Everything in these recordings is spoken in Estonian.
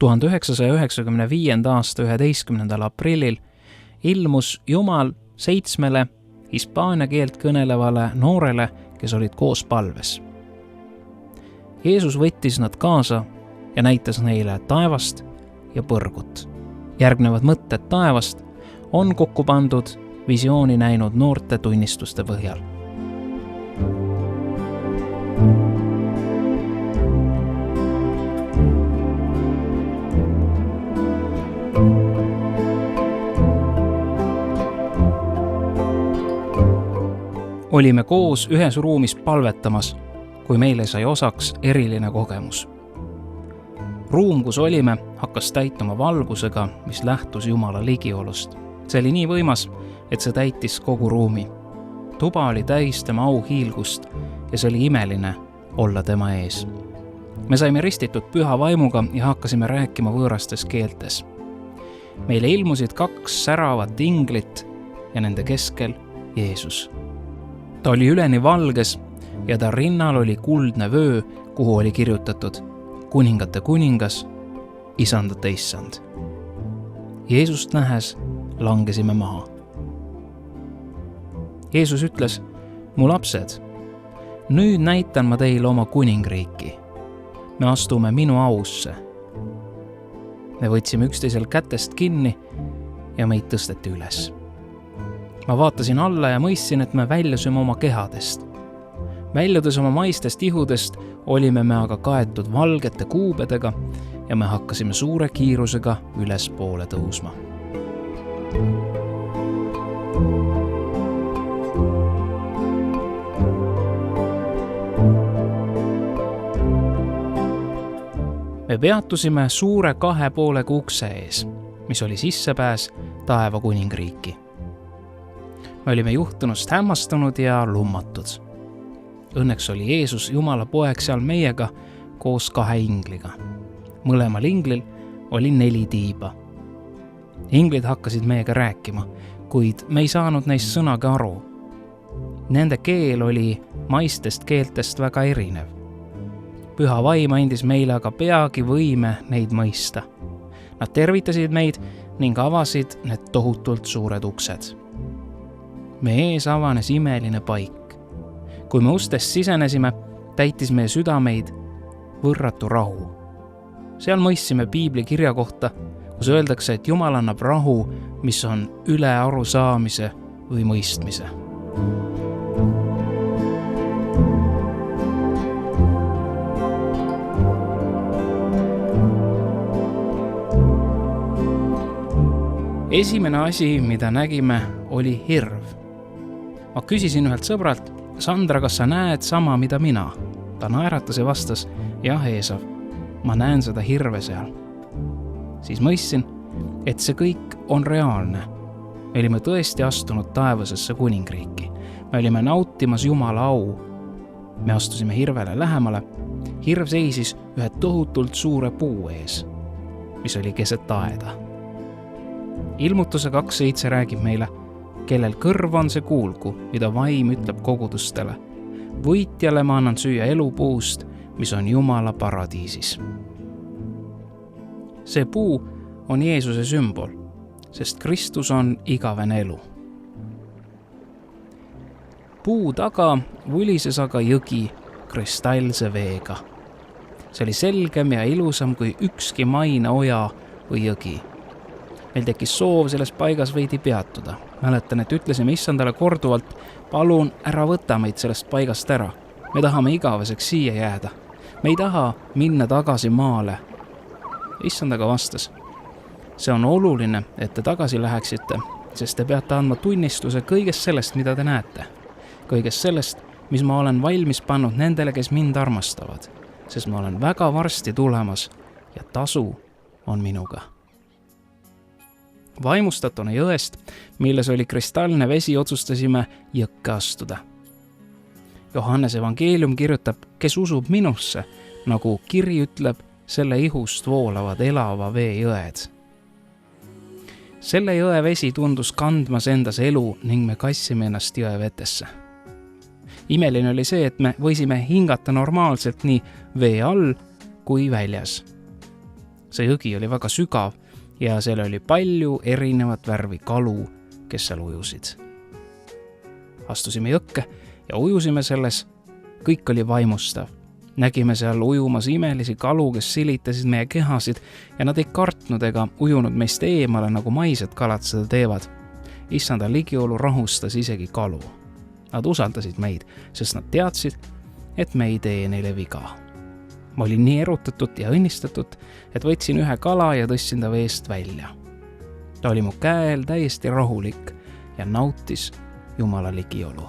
1995. aasta 11. aprillil ilmus Jumal 7 hispaania keelt kõnelevale noorele, kes olid koos palves. Jeesus võttis nad kaasa ja näitas neile taevast ja põrgut. Järgnevad mõtted taevast on kokku pandud visiooni näinud noorte tunnistuste põhjal. Olime koos ühes ruumis palvetamas, kui meile sai osaks eriline kogemus. Ruum, kus olime, hakkas täituma valgusega, mis lähtus Jumala ligiolust. See oli nii võimas, et see täitis kogu ruumi. Tuba oli täis tema auhiilgust ja see oli imeline olla tema ees. Me saime ristitud püha vaimuga ja hakkasime rääkima võõrastes keeltes. Meile ilmusid 2 säravat inglit ja nende keskel Jeesus. Ta oli üleni valges ja ta rinnal oli kuldne vöö, kuhu oli kirjutatud kuningate kuningas, isandate issand. Jeesust nähes langesime maha. Jeesus ütles, mu lapsed, nüüd näitan ma teile oma kuningriiki. Me astume minu ausse. Me võtsime üksteisel kätest kinni ja meid tõsteti üles. Ma vaatasin alla ja mõistsin, et me väljusime oma kehadest. Väljudes oma maistest ihudest olime me aga kaetud valgete kuubedega ja me hakkasime suure kiirusega ülespoole tõusma. Me peatusime suure 2,5 ukse ees, mis oli sissepääs taeva kuningriiki. Me olime juhtunust hämmastunud ja lummatud. Õnneks oli Jeesus Jumala poeg seal meiega koos 2 ingliga. Mõlemal inglil oli 4 tiiba. Inglid hakkasid meiega rääkima, kuid me ei saanud neist sõnagi aru. Nende keel oli maistest keeltest väga erinev. Püha vaim andis meile aga peagi võime neid mõista. Nad tervitasid meid ning avasid need tohutult suured uksed. Me ees avanes imeline paik. Kui me ustest sisenesime, täitis meie südameid võrratu rahu. Seal mõistsime Piibli kirja kohta, kus öeldakse, et Jumal annab rahu, mis on üle arusaamise või mõistmise. Esimene asi, mida nägime, oli hirv. Ma küsisin ühelt sõbralt, Sandra, kas sa näed sama, mida mina? Ta naeratas ja vastas, jah, Eesav, ma näen seda hirve seal. Siis mõistsin, et see kõik on reaalne. Me olime tõesti astunud taevasesse kuningriiki. Me olime nautimas Jumala au. Me astusime hirvele lähemale. Hirv seisis ühe tohutult suure puu ees, mis oli keset aeda. Ilmutuse 2.7 räägib meile, kellel kõrv on see kuulgu, mida vaim ütleb kogudustele. Võitjale ma annan süüa elupuust, mis on Jumala paradiisis. See puu on Jeesuse sümbol, sest Kristus on igavene elu. Puu taga vulises aga jõgi kristallse veega. See oli selgem ja ilusam kui ükski maine oja või jõgi. Meil tekkis soov selles paigas veidi peatuda. Mäletan, et ütlesime issandale korduvalt, palun ära võta meid sellest paigast ära. Me tahame igaveseks siia jääda. Me ei taha minna tagasi maale. Issand aga vastas, see on oluline, et te tagasi läheksite, sest te peate andma tunnistuse kõigest sellest, mida te näete. Kõigest sellest, mis ma olen valmis pannud nendele, kes mind armastavad, sest ma olen väga varsti tulemas ja tasu on minuga. Vaimustatuna jõest, milles oli kristallne vesi, otsustasime jõkke astuda. Johannes evangeelium kirjutab, kes usub minusse, nagu kiri ütleb, selle ihust voolavad elava vee jõed. Selle jõe vesi tundus kandmas endas elu ning me kassime ennast jõe vetesse. Imeline oli see, et me võisime hingata normaalselt nii vee all kui väljas. See jõgi oli väga sügav ja seal oli palju erinevat värvi kalu, kes seal ujusid. Astusime jõkke ja ujusime selles. Kõik oli vaimustav. Nägime seal ujumas imelisi kalu, kes silitasid meie kehasid ja nad ei kartnud ega ujunud meist eemale, nagu maised kalad seda teevad. Issanda ligiolu rahustas isegi kalu. Nad usaldasid meid, sest nad teadsid, et me ei tee neile viga. Ma olin nii erutatud ja õnnistatud, et võtsin ühe kala ja tõstsin ta veest välja. Ta oli mu käel täiesti rahulik ja nautis Jumala ligiolu.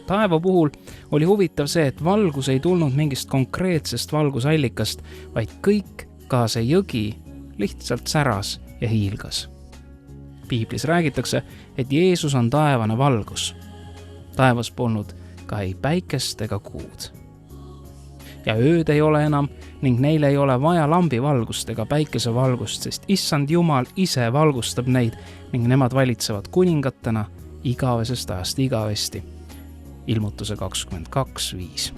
Taeva puhul oli huvitav see, et valgus ei tulnud mingist konkreetsest valgusallikast, vaid kõik, ka see jõgi, lihtsalt säras ja hiilgas. Piiblis räägitakse, et Jeesus on taevane valgus. Taevas polnud ka ei päikest ega kuud. Ja ööd ei ole enam ning neil ei ole vaja lambivalgust ega päikesevalgust, sest Issand Jumal ise valgustab neid ning nemad valitsevad kuningatena igavesest ajast igavesti. Ilmutuse 22:5.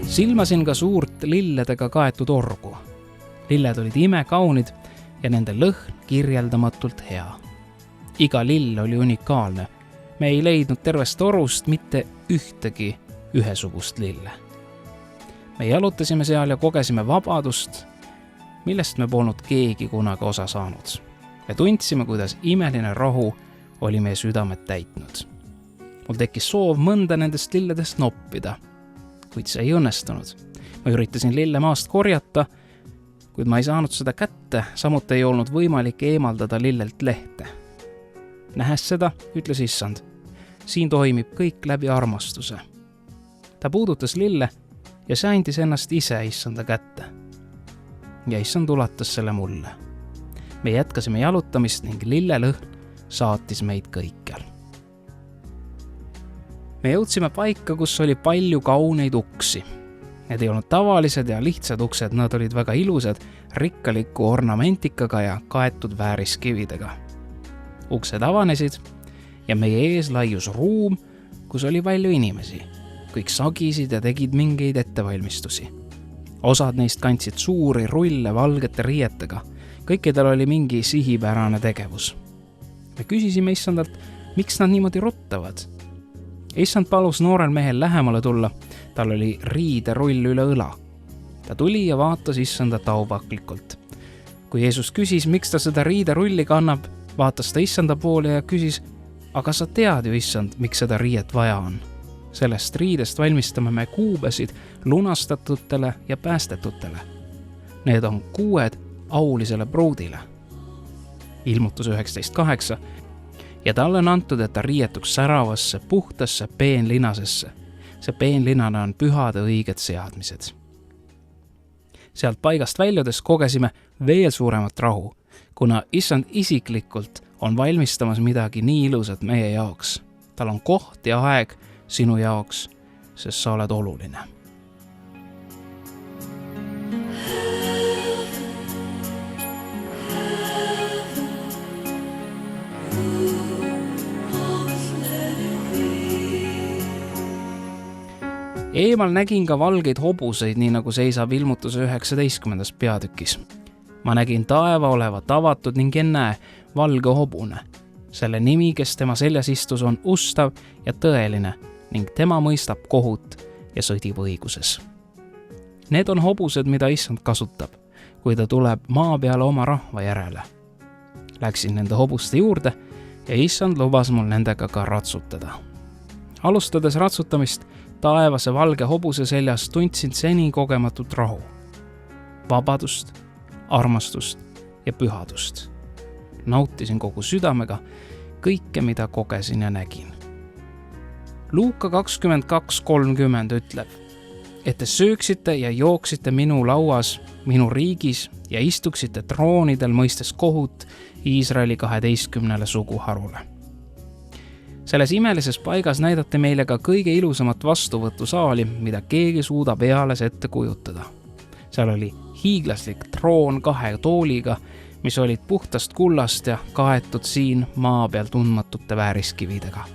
Silmasin ka suurt lilledega kaetud orgu. Lilled olid imekaunid ja nende lõhn kirjeldamatult hea. Iga lill oli unikaalne. Me ei leidnud tervest orust mitte ühtegi ühesugust lille. Me jalutasime seal ja kogesime vabadust, millest me polnud keegi kunagi osa saanud. Me tundsime, kuidas imeline rahu oli meie südamed täitnud. Mul tekkis soov mõnda nendest lilledest noppida, kuid see ei õnnestunud. Ma üritasin lille maast korjata, kuid ma ei saanud seda kätte, samuti ei olnud võimalik eemaldada lillelt lehte. Nähes seda, ütles Issand, siin toimib kõik läbi armastuse. Ta puudutas lille ja see andis ennast ise Issanda kätte. Ja Issand ulatas selle mulle. Me jätkasime jalutamist ning lillelõhn saatis meid kõikjal. Me jõudsime paika, kus oli palju kauneid uksi. Need ei olnud tavalised ja lihtsad uksed, nad olid väga ilusad, rikkaliku ornamentikaga ja kaetud vääriskividega. Uksed avanesid ja meie ees laius ruum, kus oli palju inimesi. Kõik sagisid ja tegid mingeid ettevalmistusi. Osad neist kandsid suuri rulle valgete riietega. Kõikidel oli mingi sihipärane tegevus. Me küsisime Issandalt, miks nad niimoodi ruttavad. Issand palus noorel mehel lähemale tulla. Tal oli riiderull üle õla. Ta tuli ja vaatas Issandat auvaklikult. Kui Jeesus küsis, miks ta seda riiderulli kannab, vaatas ta Issanda poole ja küsis, aga sa tead ju, Issand, miks seda riiet vaja on. Sellest riidest valmistame me kuubesid lunastatutele ja päästetutele. Need on kuued aulisele pruudile. Ilmutus 19:8. Ja talle on antud, et ta riietuks säravasse, puhtasse peenlinasesse. See peenlinane on pühade õiged seadmised. Sealt paigast väljudes kogesime veel suuremat rahu, kuna Issand isiklikult on valmistamas midagi nii ilusat meie jaoks. Tal on koht ja aeg sinu jaoks, sest sa oled oluline. Eemal nägin ka valgeid hobuseid, nii nagu seisab Ilmutuse 19. peatükis. Ma nägin taeva olevat avatud ning ennäe valge hobune. Selle nimi, kes tema seljas istus, on ustav ja tõeline ning tema mõistab kohut ja sõdib õiguses. Need on hobused, mida Issand kasutab, kui ta tuleb maa peale oma rahva järele. Läksin nende hobuste juurde ja Issand lubas mul nendega ka ratsutada. Alustades ratsutamist taevase valge hobuse seljas tundsin seni kogematut rahu, vabadust, armastust ja pühadust. Nautisin kogu südamega kõike, mida kogesin ja nägin. Luuka 22:30 ütleb, et te sööksite ja jooksite minu lauas, minu riigis ja istuksite troonidel mõistes kohut Iisraeli 12 suguharule. Selles imelises paigas näidati meile ka kõige ilusamat vastuvõtusaali, mida keegi suudab eales ette kujutada. Seal oli hiiglaslik troon 2 tooliga, mis olid puhtast kullast ja kaetud siin maa peal tundmatute vääriskividega.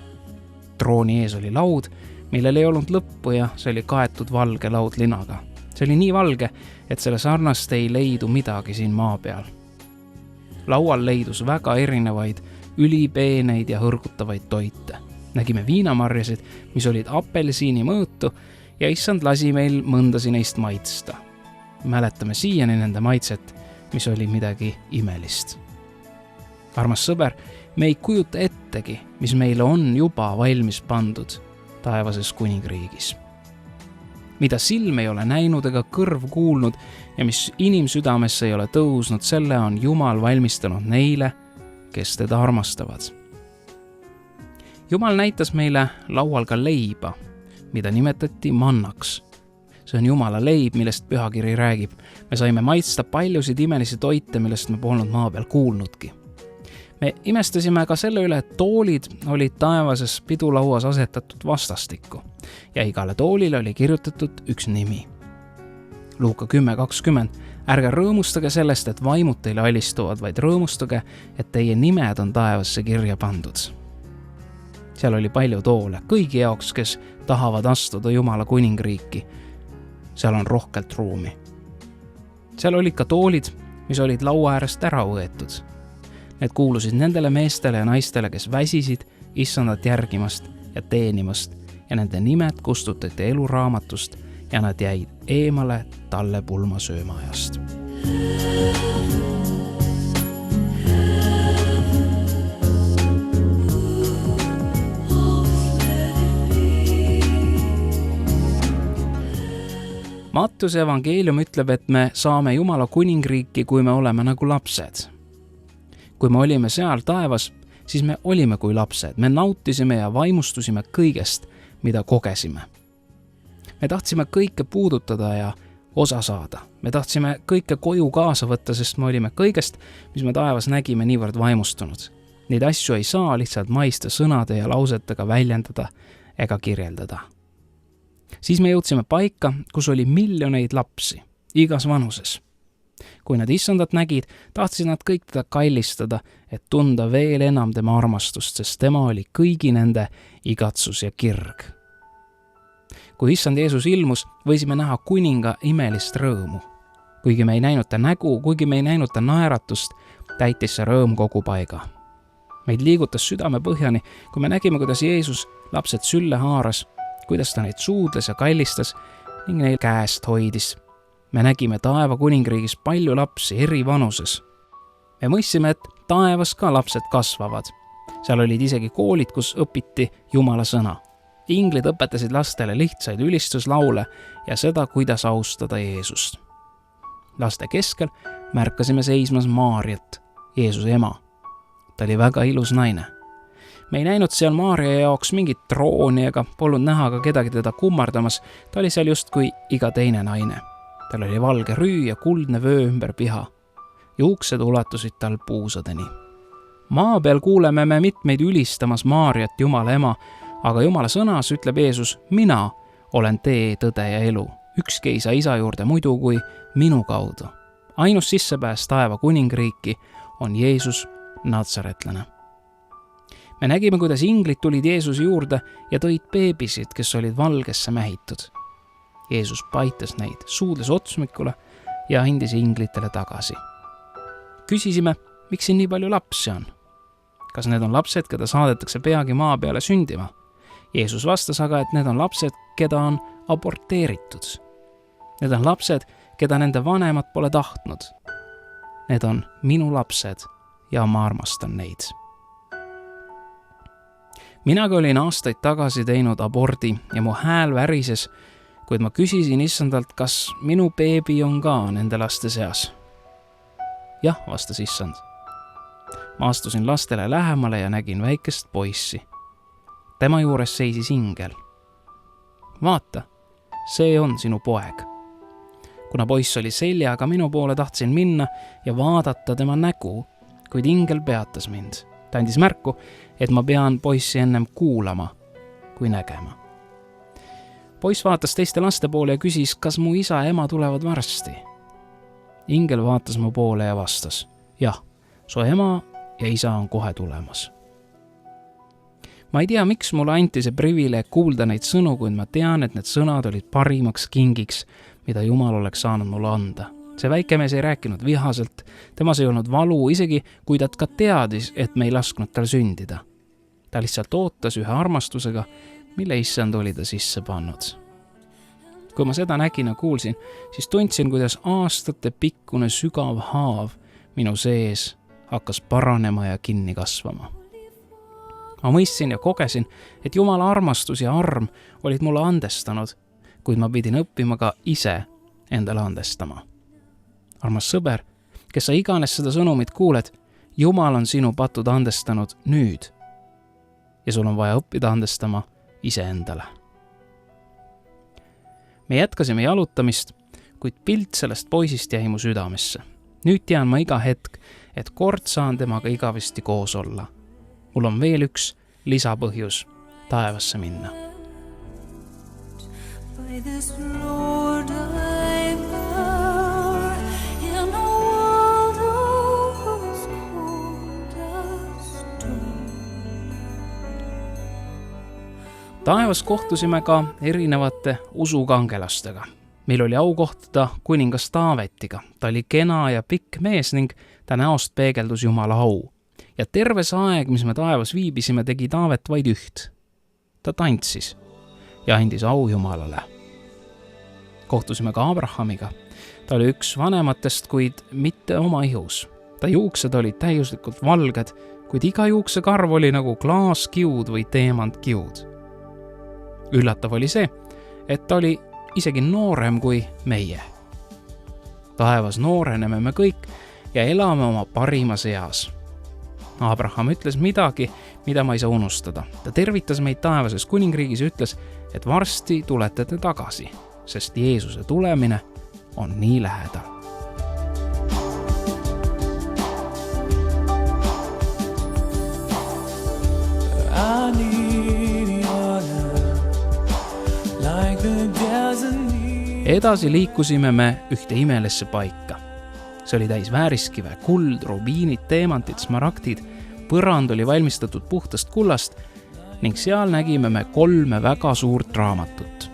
Trooni ees oli laud, millel ei olnud lõppu ja see oli kaetud valge laudlinaga. See oli nii valge, et selle sarnast ei leidu midagi siin maa peal. Laual leidus väga erinevaid, ülipeeneid ja hõrgutavaid toite. Nägime viinamarjasid, mis olid apelsini mõõtu ja issand lasi meil mõndasi neist maitsta. Mäletame siiani nende maitset, mis oli midagi imelist. Armas sõber, me ei kujuta ettegi, mis meile on juba valmis pandud taevases kuningriigis. Mida silm ei ole näinud ega kõrv kuulnud ja mis inimsüdamesse ei ole tõusnud, selle on Jumal valmistanud neile, kes teda armastavad. Jumal näitas meile laual ka leiba, mida nimetati mannaks. See on Jumala leib, millest pühakiri räägib. Me saime maitsta paljusid imelisi toite, millest me polnud maa peal kuulnudki. Me imestasime ka selle üle, et toolid olid taevases pidulauas asetatud vastastikku ja igale toolile oli kirjutatud üks nimi. Luuka 10:20. Ärge rõõmustage sellest, et vaimud teile alistuvad, vaid rõõmustage, et teie nimed on taevasse kirja pandud. Seal oli palju toole, kõigi jaoks, kes tahavad astuda Jumala kuningriiki. Seal on rohkelt ruumi. Seal olid ka toolid, mis olid laua äärest ära võetud. Need kuulusid nendele meestele ja naistele, kes väsisid issandat järgimast ja teenimast ja nende nimed kustutati eluraamatust ja nad jäid eemale talle pulma söömaajast. Mattuse evangeelium ütleb, et me saame Jumala kuningriiki, kui me oleme nagu lapsed. Kui me olime seal taevas, siis me olime kui lapsed. Me nautisime ja vaimustusime kõigest, mida kogesime. Me tahtsime kõike puudutada ja osa saada. Me tahtsime kõike koju kaasa võtta, sest me olime kõigest, mis me taevas nägime, niivõrd vaimustunud. Neid asju ei saa lihtsalt maista sõnade ja lausetega väljendada ega kirjeldada. Siis me jõudsime paika, kus oli miljoneid lapsi, igas vanuses. Kui nad issandat nägid, tahtsid nad kõik teda kallistada, et tunda veel enam tema armastust, sest tema oli kõigi nende igatsus ja kirg. Kui issand Jeesus ilmus, võisime näha kuninga imelist rõõmu. Kuigi me ei näinud ta nägu, kuigi me ei näinud ta naeratust, täitis see rõõm kogu paiga. Meid liigutas südame põhjani, kui me nägime, kuidas Jeesus lapsed sülle haaras, kuidas ta neid suudles ja kallistas ning neil käest hoidis. Me nägime taeva kuningriigis palju lapsi eri vanuses. Me mõistsime, et taevas ka lapsed kasvavad. Seal olid isegi koolid, kus õpiti Jumala sõna. Inglid õpetasid lastele lihtsaid ülistuslaule ja seda, kuidas austada Jeesust. Laste keskel märkasime seismas Maarjat, Jeesuse ema. Ta oli väga ilus naine. Me ei näinud seal Maarja jaoks mingit trooni ega polnud näha ka kedagi teda kummardamas. Ta oli seal justkui iga teine naine. Tal oli valge rüü ja kuldne vöö ümber piha. Juuksed ulatusid tal puusadeni. Maa peal kuuleme me mitmeid ülistamas Maarjat, Jumala ema, aga Jumala sõnas ütleb Jeesus, mina olen tee, tõde ja elu. Ükski ei saa isa juurde muidu kui minu kaudu. Ainus sissepääs taeva kuningriiki on Jeesus natsaretlane. Me nägime, kuidas inglid tulid Jeesuse juurde ja tõid beebisid, kes olid valgesse mähitud. Jeesus paitas neid, suudles otsmikule ja andis inglitele tagasi. Küsisime, miks siin nii palju lapsi on? Kas need on lapsed, keda saadetakse peagi maa peale sündima? Jeesus vastas aga, et need on lapsed, keda on aborteeritud. Need on lapsed, keda nende vanemad pole tahtnud. Need on minu lapsed ja ma armastan neid. Minagi olin aastaid tagasi teinud abordi ja mu hääl värises, kuid ma küsisin issandalt, kas minu beebi on ka nende laste seas. Jah, vastas issand. Ma astusin lastele lähemale ja nägin väikest poissi. Tema juures seisis ingel. Vaata, see on sinu poeg. Kuna poiss oli seljaga minu poole, tahtsin minna ja vaadata tema nägu, kuid ingel peatas mind. Ta andis märku, et ma pean poissi ennem kuulama kui nägema. Poiss vaatas teiste laste poole ja küsis, kas mu isa ja ema tulevad varsti. Ingel vaatas mu poole ja vastas, jah, su ema ja isa on kohe tulemas. Ma ei tea, miks mulle anti see privileeg kuulda neid sõnu, kuid ma tean, et need sõnad olid parimaks kingiks, mida Jumal oleks saanud mulle anda. See väike mees ei rääkinud vihaselt, temas ei olnud valu, isegi kui ta ka teadis, et me ei lasknud tal sündida. Ta lihtsalt ootas ühe armastusega, mille issand oli ta sisse pannud. Kui ma seda nägin ja kuulsin, siis tundsin, kuidas aastate pikkune sügav haav minu sees hakkas paranema ja kinni kasvama. Ma mõistsin ja kogesin, et Jumala armastus ja arm olid mulle andestanud, kuid ma pidin õppima ka ise endale andestama. Armas sõber, kes sa iganes seda sõnumit kuuled, Jumal on sinu patud andestanud nüüd ja sul on vaja õppida andestama iseendale. Me jätkasime jalutamist, kuid pilt sellest poisist jäi mu südamesse. Nüüd tean ma iga hetk, et kord saan temaga igavesti koos olla. Mul on veel üks lisapõhjus taevasse minna. By this Lord I bow in a world whose cold as stone. Taevas kohtusime ka erinevate usukangelastega. Meil oli au kohtuda kuningas Taavetiga. Ta oli kena ja pikk mees ning ta näost peegeldus Jumala au. Ja terve see aeg, mis me taevas viibisime, tegi Taavet vaid üht. Ta tantsis ja andis au Jumalale. Kohtusime ka Abrahamiga. Ta oli üks vanematest, kuid mitte oma ihus. Ta juuksed olid täiuslikult valged, kuid iga juuksekarv oli nagu klaaskiud või teemantkiud. Üllatav oli see, et ta oli isegi noorem kui meie. Taevas nooreneme me kõik ja elame oma parimas eas. Abraham ütles midagi, mida ma ei saa unustada. Ta tervitas meid taevases kuningriigis ja ütles, et varsti tulete te tagasi, sest Jeesuse tulemine on nii lähedal. Edasi liikusime me ühte imelisse paika. See oli täis vääriskive, kuld, rubiinid, teemantid, smaragdid, põrand oli valmistatud puhtast kullast ning seal nägime me 3 väga suurt raamatut.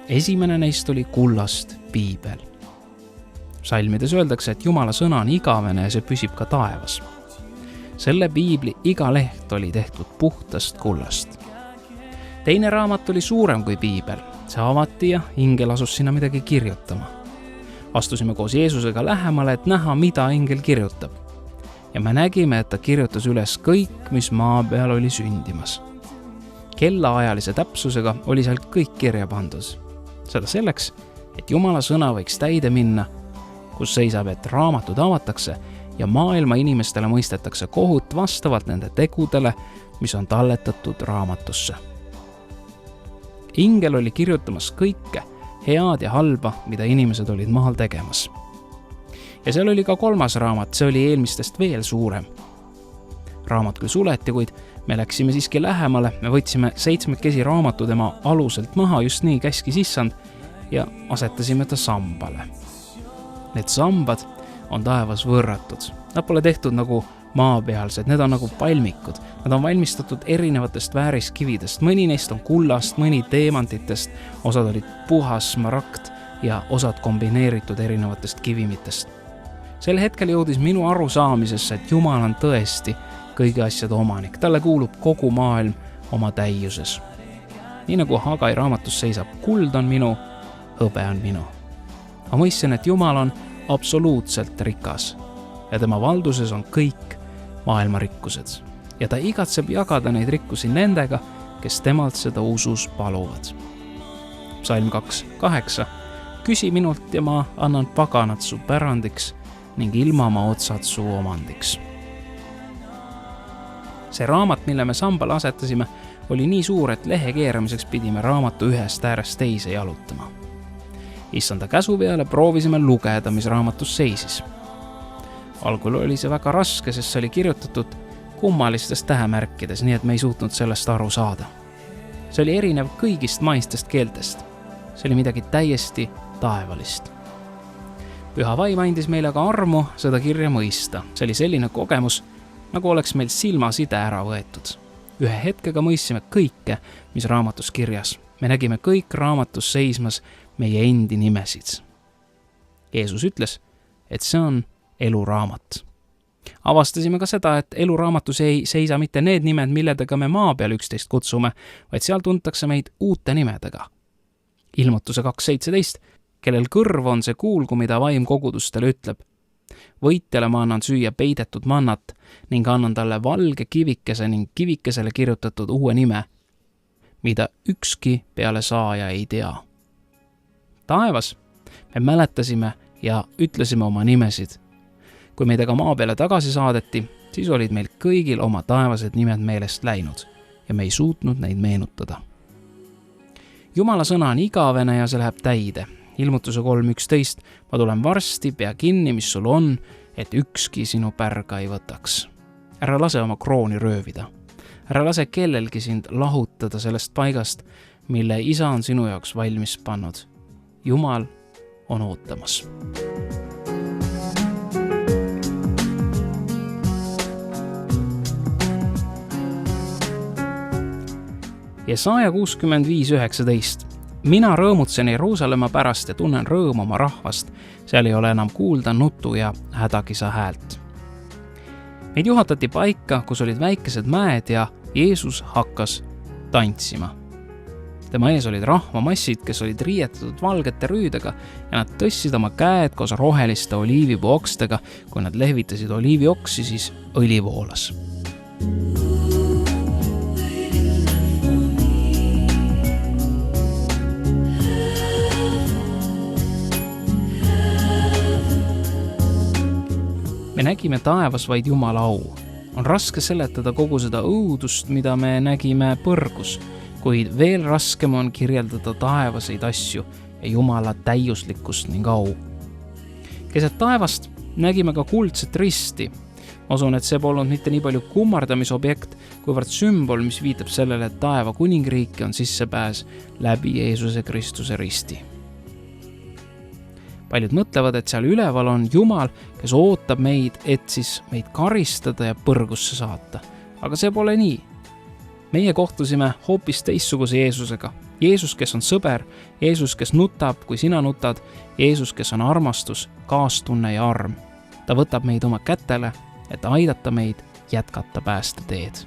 Esimene neist oli kullast piibel. Salmides öeldakse, et Jumala sõna on igavene ja see püsib ka taevas. Selle piibli iga leht oli tehtud puhtast kullast. Teine raamat oli suurem kui piibel. See avati ja ingel asus sinna midagi kirjutama. Astusime koos Jeesusega lähemale, et näha, mida ingel kirjutab. Ja me nägime, et ta kirjutas üles kõik, mis maa peal oli sündimas. Kellaajalise täpsusega oli seal kõik kirja pandud. Seda selleks, et Jumala sõna võiks täide minna, kus seisab, et raamatud avatakse ja maailma inimestele mõistetakse kohut vastavalt nende tegudele, mis on talletatud raamatusse. Ingel oli kirjutamas kõike, head ja halba, mida inimesed olid maal tegemas. Ja seal oli ka 3. raamat, see oli eelmistest veel suurem. Raamat küll suleti, kuid me läksime siiski lähemale, me võtsime 7 raamatu tema aluselt maha, just nii käskis issand, ja asetasime ta sambale. Need sambad on taevas võrratud. Nad pole tehtud nagu maapealsed, need on nagu palmikud. Nad on valmistatud erinevatest vääriskividest. Mõni neist on kullast, mõni teemantitest, osad olid puhas smaragd ja osad kombineeritud erinevatest kivimitest. Sel hetkel jõudis minu arusaamisesse, et Jumal on tõesti kõigi asjade omanik. Talle kuulub kogu maailm oma täiuses. Nii nagu Hagai raamatus seisab, kuld on minu, hõbe on minu. Ma mõistsin, et Jumal on absoluutselt rikas ja tema valduses on kõik maailma rikkused. Ja ta igatseb jagada neid rikkusi nendega, kes temalt seda usus paluvad. Psalm 2:8. Küsi minult ja ma annan paganad su pärandiks ning ilmamaa otsad su omandiks. See raamat, mille me sambale asetasime, oli nii suur, et lehe keeramiseks pidime raamatu ühest äärest teise jalutama. Issanda käsu peale proovisime lugeda, mis raamatus seisis. Algul oli see väga raske, sest see oli kirjutatud kummalistes tähemärkides, nii et me ei suutnud sellest aru saada. See oli erinev kõigist maistest keeltest. See oli midagi täiesti taevalist. Püha vaim andis meile ka armu seda kirja mõista. See oli selline kogemus, nagu oleks meil silmaside ära võetud. Ühe hetkega mõistsime kõike, mis raamatus kirjas. Me nägime kõik raamatus seismas meie endi nimesid. Jeesus ütles, et see on eluraamat. Avastasime ka seda, et eluraamatus ei seisa mitte need nimed, milledega me maa peal üksteist kutsume, vaid seal tuntakse meid uute nimedega. Ilmutuse 2.17, kellel kõrv on see kuulgu, mida vaim kogudustele ütleb. Võitjale ma annan süüa peidetud mannat ning annan talle valge kivikese ning kivikesele kirjutatud uue nime, mida ükski peale saaja ei tea. Taevas me mäletasime ja ütlesime oma nimesid. Kui meid aga maa peale tagasi saadeti, siis olid meil kõigil oma taevased nimed meelest läinud ja me ei suutnud neid meenutada. Jumala sõna on igavene ja see läheb täide. Ilmutuse 3.11, ma tulen varsti, pea kinni, mis sul on, et ükski sinu pärga ei võtaks. Ära lase oma krooni röövida. Ära lase kellelgi sind lahutada sellest paigast, mille isa on sinu jaoks valmis pannud. Jumal on ootamas. Jesaja 65.19. Mina rõõmutsen Jeruusalemma pärast ja tunnen rõõmu oma rahvast. Seal ei ole enam kuulda nutu ja hädakisa häält. Meid juhatati paika, kus olid väikesed mäed ja Jeesus hakkas tantsima. Tema ees olid rahvamassid, kes olid riietatud valgete rüüdega ja nad tõssid oma käed koos roheliste oliivipuu okstega. Kui nad lehvitasid oliivioksi, siis õli voolas. Me nägime taevas vaid Jumala au. On raske seletada kogu seda õudust, mida me nägime põrgus, kuid veel raskem on kirjeldada taevaseid asju ja Jumala täiuslikkust ning au. Keset taevast nägime ka kuldset risti. Usun, et see polnud mitte nii palju kummardamisobjekt, kuivõrd sümbol, mis viitab sellele, et taeva kuningriiki on sissepääs läbi Jeesuse Kristuse risti. Paljud mõtlevad, et seal üleval on Jumal, kes ootab meid, et siis meid karistada ja põrgusse saata. Aga see pole nii. Meie kohtusime hoopis teistsuguse Jeesusega. Jeesus, kes on sõber, Jeesus, kes nutab, kui sina nutad, Jeesus, kes on armastus, kaastunne ja arm. Ta võtab meid oma kätele, et aidata meid jätkata päästeteed.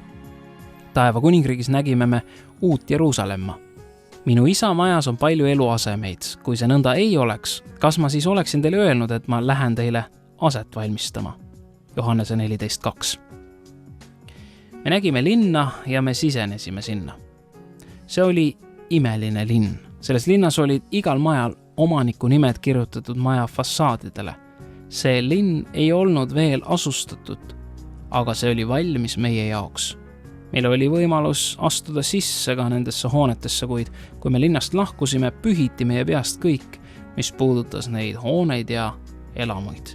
Taeva kuningriigis nägime me uut Jeruusalemma. Minu isa majas on palju eluasemeid. Kui see nõnda ei oleks, kas ma siis oleksin teile öelnud, et ma lähen teile aset valmistama? Johannese 14.2. Me nägime linna ja me sisenesime sinna. See oli imeline linn. Selles linnas olid igal majal omaniku nimed kirjutatud maja fassaadidele. See linn ei olnud veel asustatud, aga see oli valmis meie jaoks. Meil oli võimalus astuda sisse ka nendesse hoonetesse, kuid kui me linnast lahkusime, pühiti meie peast kõik, mis puudutas neid hooneid ja elamuid.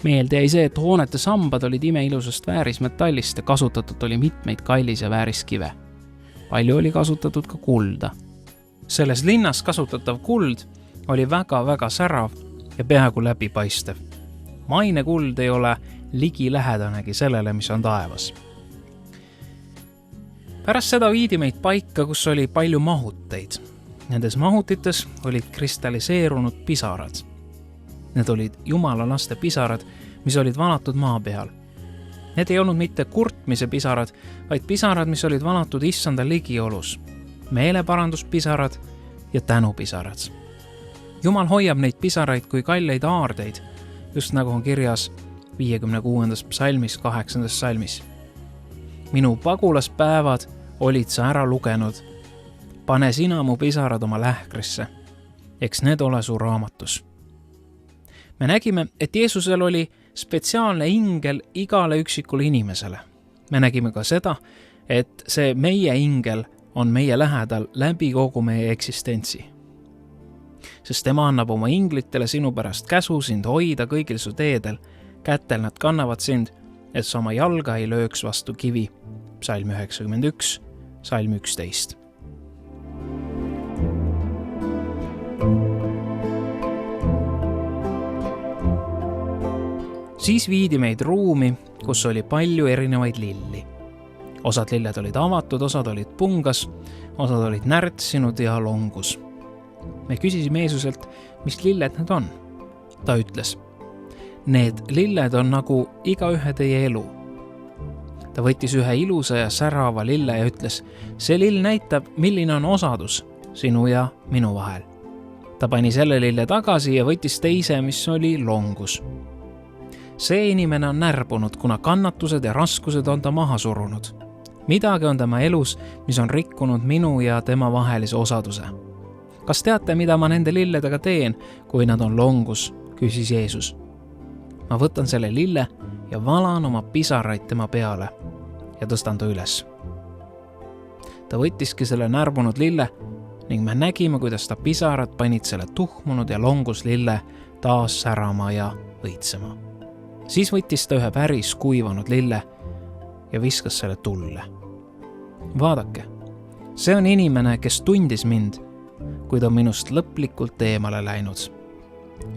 Meelde jäi see, et hoonete sambad olid imeilusast väärismetallist ja kasutatud oli mitmeid kallis- ja vääriskive. Palju oli kasutatud ka kulda. Selles linnas kasutatav kuld oli väga-väga särav ja peaaegu läbipaistev. Maine kuld ei ole ligilähedanegi sellele, mis on taevas. Pärast seda viidi meid paika, kus oli palju mahuteid. Nendes mahutites olid kristalliseerunud pisarad. Need olid Jumala laste pisarad, mis olid valatud maa peal. Need ei olnud mitte kurtmise pisarad, vaid pisarad, mis olid valatud issanda ligiolus. Meeleparanduspisarad ja tänupisarad. Jumal hoiab neid pisaraid kui kalleid aardeid, just nagu on kirjas 56. psalmis 8. salmis. Minu pagulaspäevad olid sa ära lugenud. Pane sina mu pisarad oma lähkrisse. Eks need ole su raamatus. Me nägime, et Jeesusel oli spetsiaalne ingel igale üksikule inimesele. Me nägime ka seda, et see meie ingel on meie lähedal läbi kogu meie eksistentsi. Sest tema annab oma inglitele sinu pärast käsu sind hoida kõigil su teedel. Kätel nad kannavad sind, et sa oma jalga ei lööks vastu kivi. Psalm 91, Psalm 11. Siis viidi meid ruumi, kus oli palju erinevaid lilli. Osad lilled olid avatud, osad olid pungas, osad olid närtsinud ja longus. Me küsisime Jeesuselt, mis lilled need on. Ta ütles, need lilled on nagu igaühe teie elu. Ta võttis ühe ilusa ja särava lille ja ütles, see lill näitab, milline on osadus sinu ja minu vahel. Ta pani selle lille tagasi ja võttis teise, mis oli longus. See inimene on närbunud, kuna kannatused ja raskused on ta maha surunud. Midagi on tema elus, mis on rikkunud minu ja tema vahelise osaduse. Kas teate, mida ma nende lilledega teen, kui nad on longus, küsis Jeesus. Ma võtan selle lille ja valan oma pisaraid tema peale ja tõstan ta üles. Ta võttiski selle närbunud lille ning me nägime, kuidas ta pisarad panid selle tuhmunud ja longus lille taas särama ja õitsema. Siis võttis ta ühe päris kuivanud lille ja viskas selle tulle. Vaadake, see on inimene, kes tundis mind, kuid on minust lõplikult eemale läinud.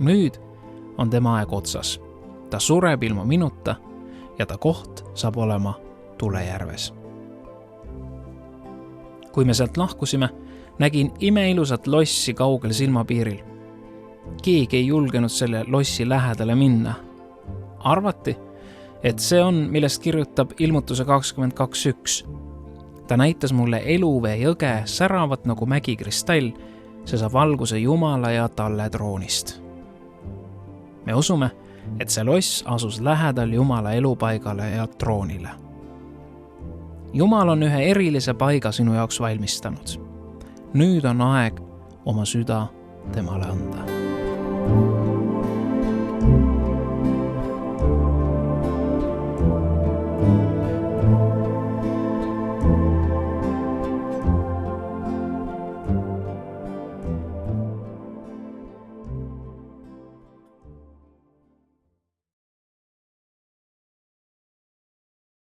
Nüüd on tema aeg otsas. Ta sureb ilma minuta ja ta koht saab olema tulejärves. Kui me sealt lahkusime, nägin imeilusat lossi kaugel silmapiiril. Keegi ei julgenud selle lossi lähedale minna. Arvati, et see on, millest kirjutab Ilmutuse 22.1. Ta näitas mulle eluvee jõge säravat nagu mägikristall, see saab valguse Jumala ja talle troonist. Me usume, et see loss asus lähedal Jumala elupaigale ja troonile. Jumal on ühe erilise paiga sinu jaoks valmistanud. Nüüd on aeg oma süda temale anda.